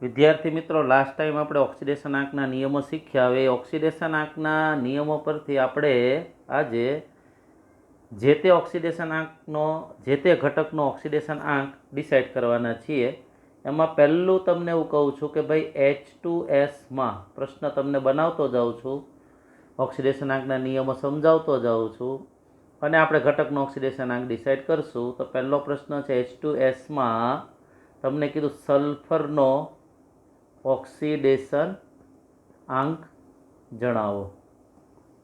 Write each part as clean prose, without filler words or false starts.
વિદ્યાર્થી મિત્રો, last time આપણે ઓક્સિડેશન આંકના નિયમો શીખ્યા. હવે ઓક્સિડેશન આંકના નિયમો પરથી આપણે આજે જે તે ઓક્સિડેશન આંકનો જે તે ઘટકનો ઓક્સિડેશન આંક ડિસાઇડ કરવાના છીએ. એમાં પહેલું તમને એવું કહું છું કે ભાઈ H2Sમાં પ્રશ્ન તમને બનાવતો જાઉં છું, ઓક્સિડેશન આંકના નિયમો સમજાવતો જાઉં છું અને આપણે ઘટકનો ઓક્સિડેશન આંક ડિસાઇડ કરશું. તો પહેલો પ્રશ્ન છે H2Sમાં તમને કીધું સલ્ફરનો ઓક્સિડેશન આંક જણાવો.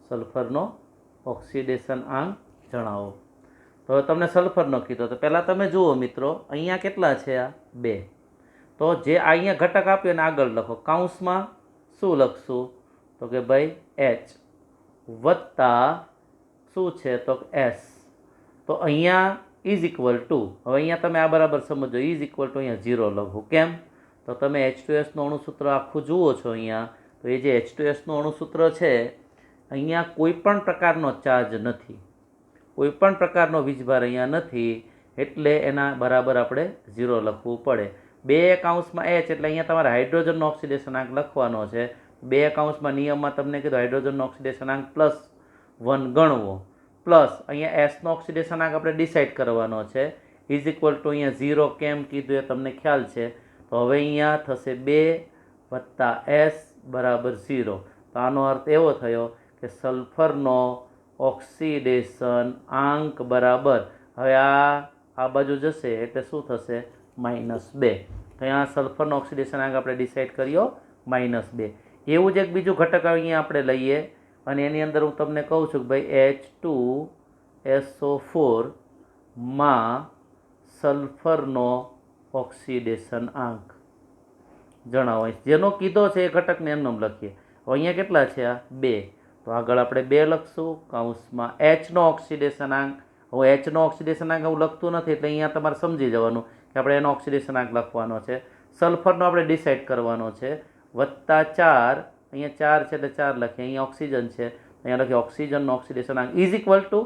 સલ્ફરનો ઓક્સિડેશન આંક જણાવો. તો હવે તમને સલ્ફરનો કીધો તો પહેલાં તમે જુઓ મિત્રો, અહીંયા કેટલા છે? આ 2. તો જે અહીંયા ઘટક આપ્યો એને આગળ લખો. કૌંસમાં શું લખશું? તો કે ભાઈ H વત્તા શું છે? તો S. તો અહીંયા ઇઝ ઇક્વલ ટુ, હવે અહીંયા તમે આ બરાબર સમજો, ઇઝ ઇક્વલ ટુ અહીંયા 0 લખો. કેમ? તો તમે H2Sનું અણુસૂત્ર આખું જુઓ છો અહીંયા, તો એ જે H2Sનું અણુસૂત્ર છે અહીંયા કોઈ પણ પ્રકારનો ચાર્જ નથી, કોઈ પણ પ્રકારનો વીજભાર અહીંયા નથી, એટલે એના બરાબર આપણે 0 લખવું પડે. 2 કૌંસમાં H એટલે અહીંયા તમારે હાઇડ્રોજનનો ઓક્સિડેશન આંક લખવાનો છે. 2 કૌંસમાં નિયમમાં તમને કીધું હાઇડ્રોજનનો ઓક્સિડેશન આંક +1 ગણવો, પ્લસ અહીંયા Sનો ઓક્સિડેશન આંક આપણે ડિસાઇડ કરવાનો છે. ઇઝ ઇક્વલ ટુ અહીંયા 0 કેમ કીધું એ તમને ખ્યાલ છે. તો હવે અહીંયા થશે 2 વત્તા S બરાબર 0. તો આનો અર્થ એવો થયો કે સલ્ફરનો ઓક્સિડેશન આંક બરાબર, હવે આ બાજુ જશે એટલે શું થશે? -2. તો અહીંયા સલ્ફરનો ઓક્સિડેશન આંક આપણે ડિસાઇડ કર્યો -2. એવું જ એક બીજું ઘટક અહીંયા આપણે લઈએ અને એની અંદર હું તમને કહું છું કે ભાઈ H2SO4 માં સલ્ફરનો ઓક્સિડેશન આંક જણાવો. જેનો કીધો છે એ ઘટકને એમ નામ લખીએ. હવે અહીંયા કેટલા છે? આ 2. તો આગળ આપણે 2 લખશું. કૌંસમાં Hનો ઓક્સિડેશન આંક. હું Hનો ઓક્સિડેશન આંક હું લખતું નથી એટલે અહીંયા તમારે સમજી જવાનું કે આપણે એનો ઓક્સિડેશન આંક લખવાનો છે. સલ્ફરનો આપણે ડિસાઇડ કરવાનો છે. વત્તા 4, અહીંયા 4 છે એટલે 4 લખીએ. અહીંયા ઓક્સિજન છે, અહીંયા લખીએ ઓક્સિજનનો ઓક્સિડેશન આંક ઇઝ ઇક્વલ ટુ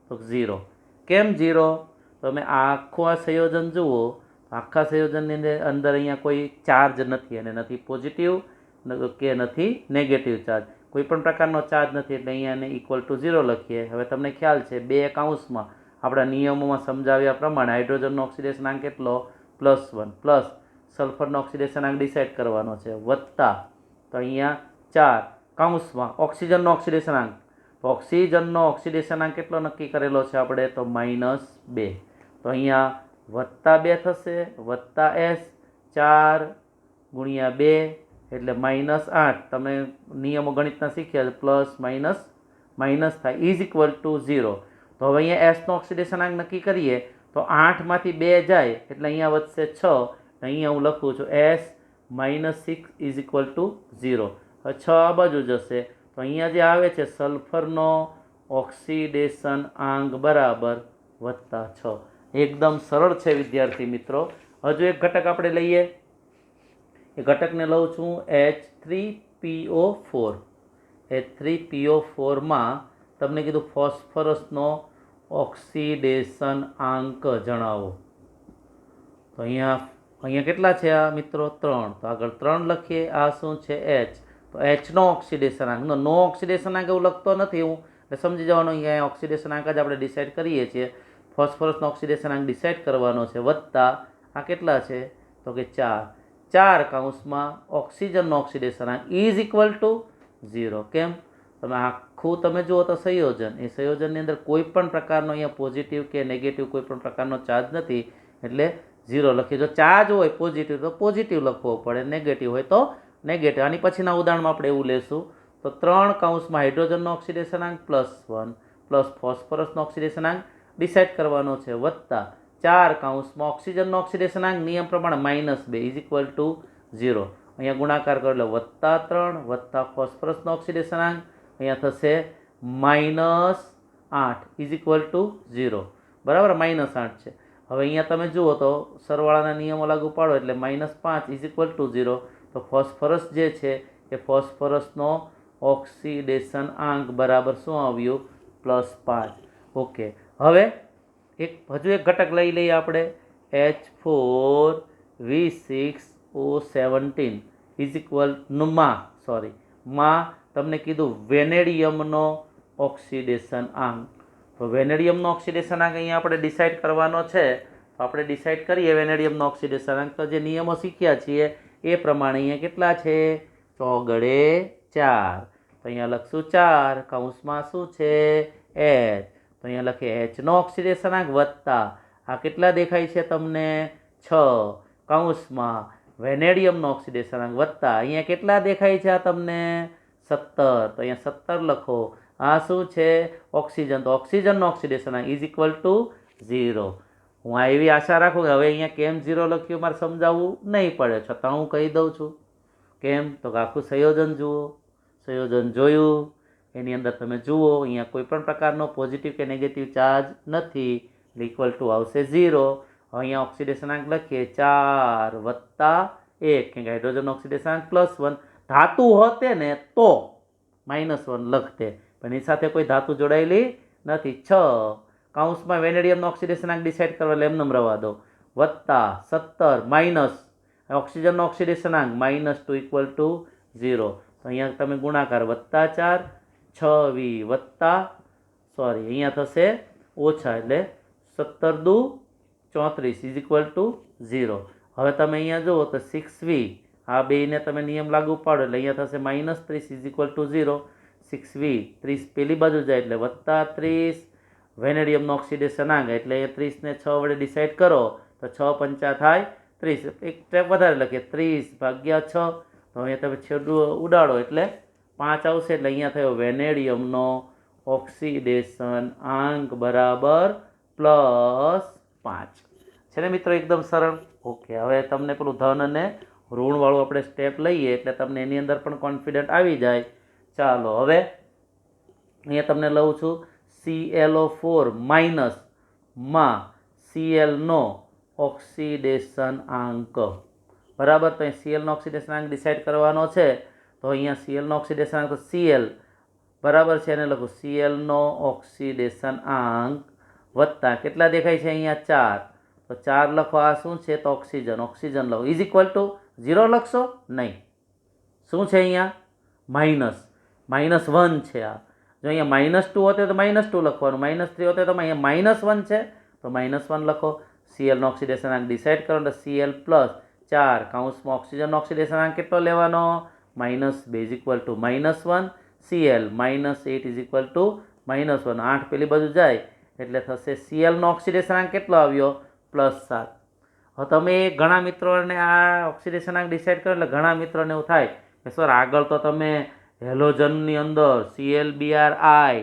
તો 0. કેમ 0? તમે આખું આ સંયોજન જુઓ, આખા સંયોજનની અંદર અહીંયા કોઈ ચાર્જ નથી, અને નથી પોઝિટિવ કે નથી નેગેટિવ ચાર્જ, કોઈ પણ પ્રકારનો ચાર્જ નથી, એટલે અહીંયા એને ઇક્વલ ટુ 0 લખીએ. હવે તમને ખ્યાલ છે 2 કૌંસમાં આપણા નિયમોમાં સમજાવ્યા પ્રમાણે હાઇડ્રોજનનો ઓક્સિડેશન આંક કેટલો? +1, પ્લસ સલ્ફરનો ઓક્સિડેશન આંક ડિસાઇડ કરવાનો છે, વત્તા તો અહીંયા 4 કૌંસમાં ઓક્સિજનનો ઓક્સિડેશન આંક. તો ઓક્સિજનનો ઓક્સિડેશન આંક કેટલો નક્કી કરેલો છે આપણે? તો -2. તો અહીંયા +2 થશે, વત્તા S, 4 ગુણ્યા 2 એટલે -8. તમે નિયમો ગણિતના શીખ્યા છે, પ્લસ માઇનસ થાય, ઇઝ ઇક્વલ ટુ 0. તો હવે અહીંયા Sનો ઓક્સિડેશન આંક નક્કી કરીએ તો 8માંથી 2 જાય એટલે અહીંયા વધશે 6. અહીંયા હું લખું છું S -6 ઇઝ ઇક્વલ ટુ 0. હવે 6 આ બાજુ જશે તો અહીંયા જે આવે છે સલ્ફરનો ઓક્સિડેશન આંક બરાબર +6. એકદમ સરળ છે વિદ્યાર્થી મિત્રો. હજુ એક ઘટક આપણે લઈએ. એ ઘટકને લઉં છું H3PO4. H3PO4માં તમને કીધું ફોસ્ફરસનો ઓક્સિડેશન આંક જણાવો. તો અહીંયા કેટલા છે આ મિત્રો? 3. તો આગળ 3 લખીએ. આ શું છે? H. તો Hનો ઓક્સિડેશન આંક. નો ઓક્સિડેશન આંક એવું લખતો નથી હું, એટલે સમજી જવાનું અહીંયા ઓક્સિડેશન આંક જ આપણે ડિસાઇડ કરીએ છીએ. ફોસ્ફરસનો ઓક્સિડેશન આંક ડિસાઇડ કરવાનો છે, વત્તા આ કેટલા છે? તો કે 4 કૌંસમાં ઓક્સિજનનો ઓક્સિડેશન આંક ઇઝ ઇક્વલ ટુ 0. કેમ? તમે આખું તમે જુઓ તો સંયોજન, એ સંયોજનની અંદર કોઈ પણ પ્રકારનો અહીંયા પોઝિટિવ કે નેગેટિવ કોઈ પણ પ્રકારનો ચાર્જ નથી, એટલે 0 લખીએ. જો ચાર્જ હોય પોઝિટિવ તો પોઝિટિવ લખવો પડે, નેગેટિવ હોય તો નેગેટિવ. આની પછીના ઉદાહરણમાં આપણે એવું લેશું. તો 3 કૌંસમાં હાઇડ્રોજનનો ઓક્સિડેશન આંક +1 પ્લસ ફોસ્ફરસનો ઓક્સિડેશન આંક ડિસાઇડ કરવાનો છે, વત્તા 4 કૌંસમાં ઓક્સિજનનો ઓક્સિડેશન આંક નિયમ પ્રમાણે -2 ઇઝ ઇક્વલ ટુ 0. અહીંયા ગુણાકાર કરો એટલે +3 વત્તા ફોસ્ફરસનો ઓક્સિડેશન આંક અહીંયા થશે -8 ઇઝ ઇક્વલ ટુ 0. બરાબર? -8 છે. હવે અહીંયા તમે જુઓ તો સરવાળાના નિયમો લાગુ પાડો એટલે -5 ઇઝ ઇક્વલ ટુ 0. તો ફોસ્ફરસ જે છે એ ફોસ્ફરસનો ઓક્સિડેશન આંક બરાબર શું આવ્યું? +5. ઓકે. હવે હજુ એક ઘટક લઈ લઈએ આપણે H4V6 SiO17 ઇઝ ઇક્વલ માં તમને કીધું વેનેડિયમનો ઓક્સિડેશન આંક. તો વેનેડિયમનો ઓક્સિડેશન આંક અહીંયા આપણે ડિસાઇડ કરવાનો છે. તો આપણે ડિસાઇડ કરીએ વેનેડિયમનો ઓક્સિડેશન આંક. તો જે નિયમો શીખ્યા છીએ એ પ્રમાણે અહીંયા કેટલા છે? ચોગડે 4. તો અહીંયા લખશું 4 કૌંસમાં શું છે? H. તો અહીંયા લખીએ H નો ઓક્સિડેશન આંક વત્તા આ કેટલા દેખાય છે તમને? 6 કૌંસમાં વેનેડિયમનો ઓક્સિડેશન આંક વત્તા અહીંયા કેટલા દેખાય છે આ તમને? 17. તો અહીંયા 17 લખો. આ શું છે? ઓક્સિજન. તો ઓક્સિજનનો ઓક્સિડેશન આંક ઇઝ ઇક્વલ ટુ 0. હું આ એવી આશા રાખું કે હવે અહીંયા કેમ 0 લખ્યું મારે સમજાવવું નહીં પડે, છતાં હું કહી દઉં છું. કેમ? તો આખું સંયોજન જુઓ. સંયોજન જોયું, એની અંદર તમે જુઓ અહીંયા કોઈ પણ પ્રકારનો પોઝિટિવ કે નેગેટિવ ચાર્જ નથી, ઇક્વલ ટુ આવશે 0. અહીંયા ઓક્સિડેશન આંક લખીએ 4 વત્તા 1, કેમ કે હાઇડ્રોજન ઓક્સિડેશન આંક +1. ધાતુ હોતે ને તો -1 લખતે, પણ એની સાથે કોઈ ધાતુ જોડાયેલી નથી. 6 કૌંસમાં વેનેડિયમનો ઓક્સિડેશન આંક ડિસાઇડ કરવા એટલે એમને રવા દો. વત્તા 17 માઇનસ ઓક્સિજનનો ઓક્સિડેશન આંક -2 ઇક્વલ ટુ 0. તો અહીંયા તમે ગુણાકાર વત્તા 4 6 વત્તા અહીંયા થશે ઓછા, એટલે 17 દુ 34 ઇઝ ઇક્વલ ટુ 0. હવે તમે અહીંયા જુઓ તો 6v આ બેને તમે નિયમ લાગુ પાડો એટલે અહીંયા થશે -30 ઇઝ ઇક્વલ ટુ 0. 6v 30 પેલી બાજુ જાય એટલે વત્તા 30 વેનેડિયમનો ઓક્સિડેશન આંક એટલે 30 ને 6 વડે ડિસાઇડ કરો તો 6 પંચા થાય 30. એક સ્ટેપ વધારે લખીએ 30 ભાગ્યા 6. તો અહીંયા તમે છેડું ઉડાડો એટલે 5 આવશે, એટલે અહીંયા થયો વેનેડિયમનો ઓક્સિડેશન આંક બરાબર +5. છે ને મિત્રો? એકદમ સરળ. ઓકે, હવે તમને પેલું ધન અને ઋણવાળું આપણે સ્ટેપ લઈએ એટલે તમને એની અંદર પણ કોન્ફિડન્ટ આવી જાય. ચાલો હવે અહીંયા તમને લઉં છું ClO4 માઇનસ માં Cl નો ઓક્સિડેશન આંક. બરાબર. તો અહીં Cl નો ઓક્સિડેશન આંક ડિસાઇડ કરવાનો છે. તો અહીંયા Cl નો ઓક્સિડેશન આંક તો Cl બરાબર છે, એને લખું Cl નો ઓક્સિડેશન આંક વત્તા કેટલા દેખાય છે અહીંયા? 4. તો 4 લખો. આ શું છે? તો ઓક્સિજન. ઓક્સિજન લખો ઇઝ ઇક્વલ ટુ 0 લખશો નહીં. શું છે અહીંયા? -1 છે. આ જો અહીંયા -2 હોતે તો -2 લખવાનું, -3 હોતે તો અહીંયા -1 છે તો -1 લખો. Cl નો ઓક્સિડેશન આંક ડિસાઇડ કરો એટલે Cl + 4 કૌંસમાં ઓક્સિજનનો ઓક્સિડેશન આંક કેટલો લેવાનો? -2 is equal to -1. Cl -8 is equal to -1. 8 પેલી બાજુ જાય એટલે થશે Cl નો ઓક્સિડેશન આંક કેટલો આવ્યો? +7. હવે તમે ઘણા મિત્રોને આ ઓક્સિડેશન આંક ડિસાઇડ કરો એટલે ઘણા મિત્રોને એવું થાય કે સર આગળ તો તમે હેલોજનની અંદર ClBrI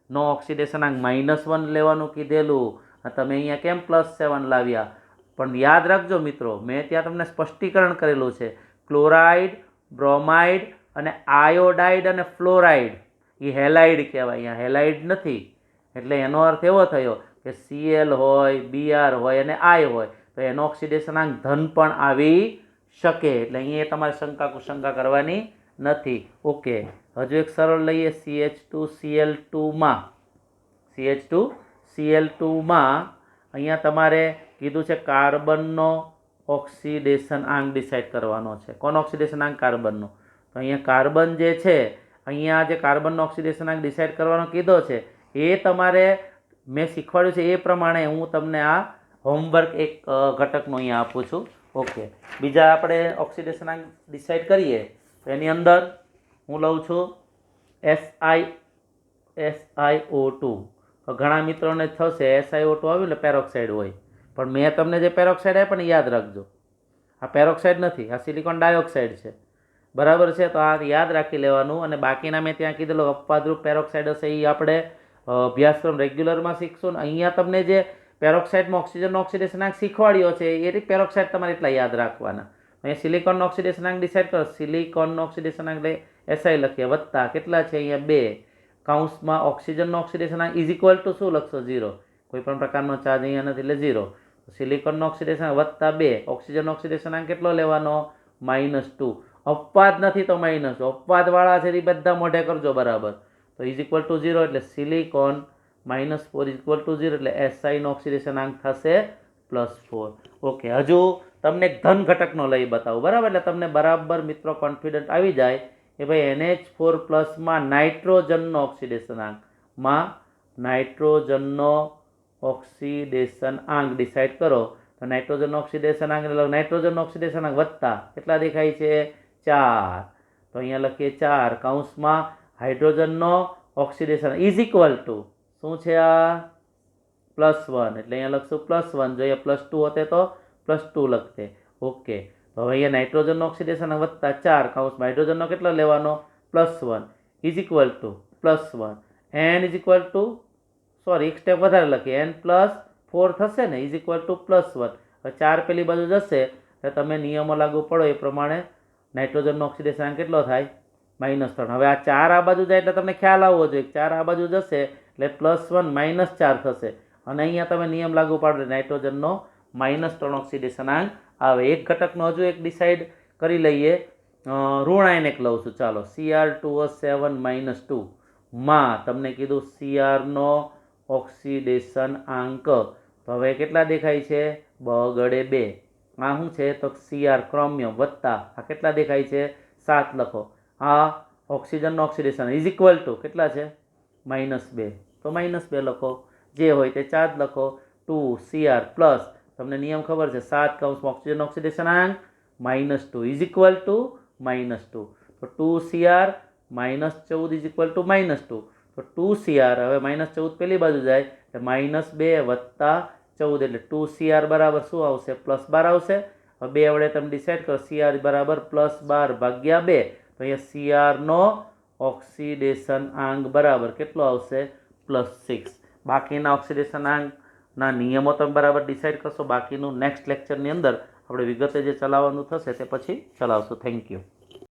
નો ઓક્સિડેશન આંક -1 લેવાનું કીધેલું, તમે અહીંયા કેમ +7 લાવ્યા? પણ યાદ રાખજો મિત્રો, મેં ત્યાં તમને સ્પષ્ટીકરણ કરેલું છે. ક્લોરાઇડ, બ્રોમાઇડ અને આયોડાઇડ અને ફ્લોરાઇડ એ હેલાઇડ કહેવાય, અહીંયા હેલાઇડ નથી. એટલે એનો અર્થ એવો થયો કે Cl હોય, Br હોય અને I હોય તો એનો ઓક્સિડેશન આંક ધન પણ આવી શકે. એટલે અહીંયા તમારે શંકા કુશંકા કરવાની નથી. ઓકે, હજુ એક સરળ લઈએ. CH2Cl2 માં અહીંયા તમારે કીધું છે કાર્બનનો ઓક્સિડેશન આંક ડિસાઇડ કરવાનો છે. કોનો ઓક્સિડેશન આંક? કાર્બનનો. તો અહીંયા કાર્બન જે છે, અહીંયા જે કાર્બનનો ઓક્સિડેશન આંક ડિસાઇડ કરવાનો કીધો છે એ તમારે મેં શીખવાડ્યું છે એ પ્રમાણે હું તમને આ હોમવર્ક એક ઘટકનો અહીંયા આપું છું. ઓકે, બીજા આપણે ઓક્સિડેશન આંક ડિસાઇડ કરીએ તો એની અંદર હું લઉં છું SiO2. તો ઘણા મિત્રોને થશે SiO2 આવ્યું એટલે પેરોક્સાઇડ હોય, પણ મેં તમને જે પેરોક્સાઇડ આપ્યા ને યાદ રાખજો, આ પેરોક્સાઇડ નથી, આ સિલિકોન ડાયોક્સાઇડ છે. બરાબર છે? તો આ યાદ રાખી લેવાનું. અને બાકીના મેં ત્યાં કીધેલું અપવાદરૂપ પેરોક્સાઇડ હશે એ આપણે અભ્યાસક્રમ રેગ્યુલરમાં શીખશું. અહીંયા તમને જે પેરોક્સાઇડમાં ઓક્સિજનનો ઓક્સિડેશન આંક શીખવાડ્યો છે એ પેરોક્સાઇડ તમારે એટલા યાદ રાખવાના. અહીંયા સિલિકોનનો ઓક્સિડેશન આંક ડિસાઇડ કરો. સિલિકોનનો ઓક્સિડેશન આંક એટલે SI લખીએ વત્તા કેટલા છે અહીંયા 2 કૌંસમાં ઓક્સિજનનો ઓક્સિડેશન આંક ઇઝ ઇક્વલ ટુ શું લખશો? 0. કોઈ પણ પ્રકારનો ચાર્જ અહીંયા નથી એટલે 0. સિલિકોનનો ઓક્સિડેશન વત્તા 2 ઓક્સિજનનો ઓક્સિડેશન આંક કેટલો લેવાનો? -2. અપવાદ નથી તો માઇનસ, અપવાદ વાળા છે એ બધા મોઢે કરજો બરાબર. તો ઇઝ ઇક્વલ ટુ 0 એટલે સિલિકોન -4 ઇઝ ઇક્વલ ટુ 0 એટલે SI નો ઓક્સિડેશન આંક થશે +4. ઓકે, હજુ તમને એક ધન ઘટકનો લઈ બતાવું, બરાબર? એટલે તમને બરાબર મિત્રો કોન્ફિડન્ટ આવી જાય કે ભાઈ NH4 પ્લસમાં નાઇટ્રોજનનો ઓક્સિડેશન આંક ડિસાઇડ કરો. તો નાઇટ્રોજનનો ઓક્સિડેશન આંક એટલે નાઇટ્રોજનનો ઓક્સિડેશન આંક વત્તા કેટલા દેખાય છે? 4. તો અહીંયા લખીએ 4 કૌંસમાં હાઇડ્રોજનનો ઓક્સિડેશન ઇઝ ઇક્વલ ટુ શું છે આ? +1. એટલે અહીંયા લખશું +1. જો અહીંયા +2 હોતે તો +2 લખતે. ઓકે. તો હવે અહીંયા નાઇટ્રોજનનો ઓક્સિડેશન વત્તા 4 કૌંસમાં હાઇડ્રોજનનો કેટલો લેવાનો? +1 is equal to +1 n is equal to sorry એક સ્ટેપ વધારે લખીએ n+4 થશે ને ઇઝ ઇક્વલ ટુ +1. હવે 4 પેલી બાજુ જશે એટલે તમે નિયમો લાગુ પડો એ પ્રમાણે નાઇટ્રોજનનો ઓક્સિડેશન આંક કેટલો થાય? -3. હવે આ 4 આ બાજુ જાય એટલે તમને ખ્યાલ આવવો જોઈએ 4 આ બાજુ જશે એટલે +1 -4 થશે અને અહીંયા તમે નિયમ લાગુ પાડો નાઇટ્રોજનનો -3 ઓક્સિડેશન આંક આવે. એક ઘટકનો હજુ એક ડિસાઇડ કરી લઈએ. ઋણ એક લઉં છું, ચાલો. Cr2O7 - 2 માં તમને કીધું Cr નો ઓક્સિડેશન આંક તો હવે કેટલા દેખાય છે? બગડે 2. આ શું છે? તો Cr ક્રોમિયમ વત્તા આ કેટલા દેખાય છે? 7 લખો. આ ઓક્સિજનનો ઓક્સિડેશન ઇઝ ઇક્વલ ટુ કેટલા છે? -2. તો -2 લખો. જે હોય તે ચાર્જ લખો. 2Cr પ્લસ તમને નિયમ ખબર છે 7 કૌંસમાં ઓક્સિજન ઓક્સિડેશન આંક -2 ઇઝ ઇક્વલ ટુ -2. તો 2Cr -14 ઇઝ ઇક્વલ ટુ -2. તો 2Cr હવે -14 પેલી બાજુ જાય એટલે -2 વત્તા 14 એટલે 2Cr બરાબર શું આવશે? +12 આવશે. હવે 2 વડે તમે ડિસાઇડ કરો Cr બરાબર +12 ભાગ્યા 2. તો અહીંયા Cr નો ઓક્સિડેશન આંક બરાબર કેટલો આવશે? +6. બાકીના ઓક્સિડેશન આંકના નિયમો તમે બરાબર ડિસાઇડ કરશો. બાકીનું નેક્સ્ટ લેક્ચરની અંદર આપણે વિગતે જે ચલાવવાનું થશે તે પછી ચલાવશું. Thank you.